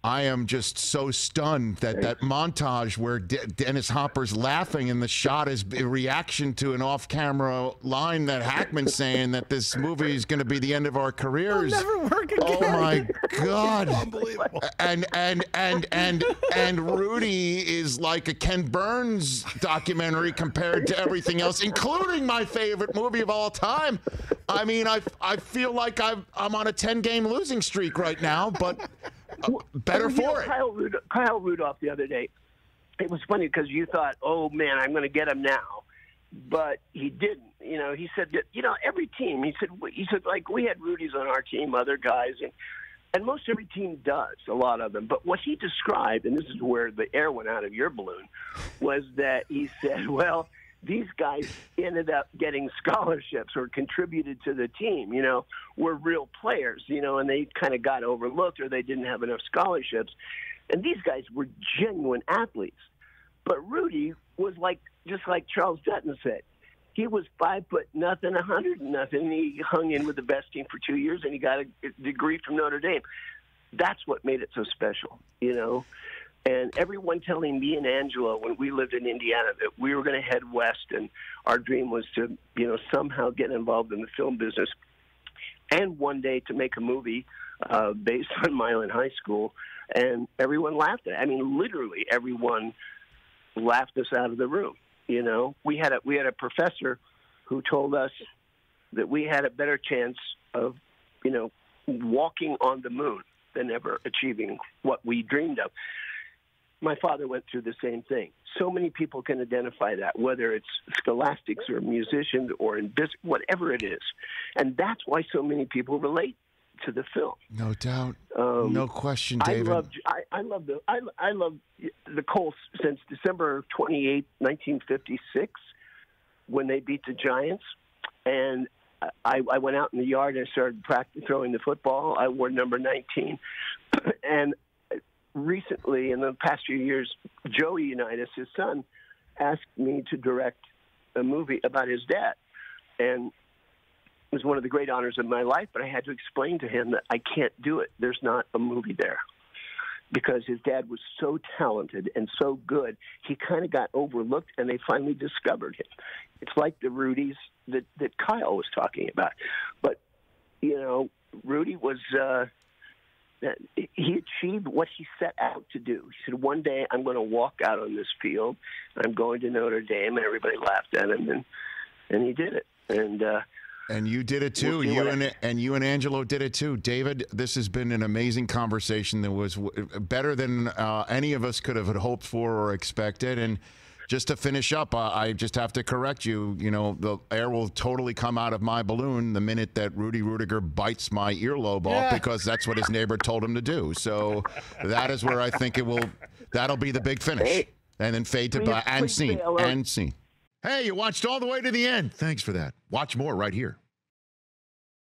I am just so stunned that that montage where Dennis Hopper's laughing and the shot is a reaction to an off-camera line that Hackman's saying that this movie is going to be the end of our careers. It'll never work again. Oh my God! Unbelievable. And Rudy is like a Ken Burns documentary compared to everything else, including my favorite movie of all time. I mean, I feel like I'm on a 10-game losing streak right now, but. Better for it. Kyle Rudolph the other day, it was funny because you thought, oh, man, I'm going to get him now. But he didn't. You know, he said that, you know, every team, he said, like, we had Rudy's on our team, other guys, and most every team does, a lot of them. But what he described, and this is where the air went out of your balloon, was that he said, well, these guys ended up getting scholarships or contributed to the team, you know, were real players, you know, and they kind of got overlooked or they didn't have enough scholarships. And these guys were genuine athletes. But Rudy was just like Charles Dutton said, he was 5 foot nothing, 100 nothing. He hung in with the best team for 2 years and he got a degree from Notre Dame. That's what made it so special, you know. And everyone telling me and Angelo when we lived in Indiana that we were going to head west and our dream was to, you know, somehow get involved in the film business and one day to make a movie based on Milan High School. And everyone laughed at it. I mean, literally everyone laughed us out of the room. You know, we had a professor who told us that we had a better chance of, you know, walking on the moon than ever achieving what we dreamed of. My father went through the same thing. So many people can identify that, whether it's scholastics or musicians or in business, whatever it is. And that's why so many people relate to the film. No doubt. No question, David. I love the Colts since December 28, 1956, when they beat the Giants. And I went out in the yard and started throwing the football. I wore number 19. And recently, in the past few years, Joey Unitas, his son, asked me to direct a movie about his dad. And it was one of the great honors of my life, but I had to explain to him that I can't do it. There's not a movie there. Because his dad was so talented and so good, he kind of got overlooked, and they finally discovered him. It's like the Rudys that Kyle was talking about. But, you know, Rudy was... he achieved what he set out to do. He said, one day I'm going to walk out on this field. I'm going to Notre Dame, and everybody laughed at him, and he did it. And you did it too. You and Angelo did it too. David, this has been an amazing conversation that was better than any of us could have hoped for or expected. And just to finish up, I just have to correct you. You know, the air will totally come out of my balloon the minute that Rudy Rudiger bites my earlobe off, because that's what his neighbor told him to do. So that is where I think that'll be the big finish. And then fade to black and scene. Hey, you watched all the way to the end. Thanks for that. Watch more right here.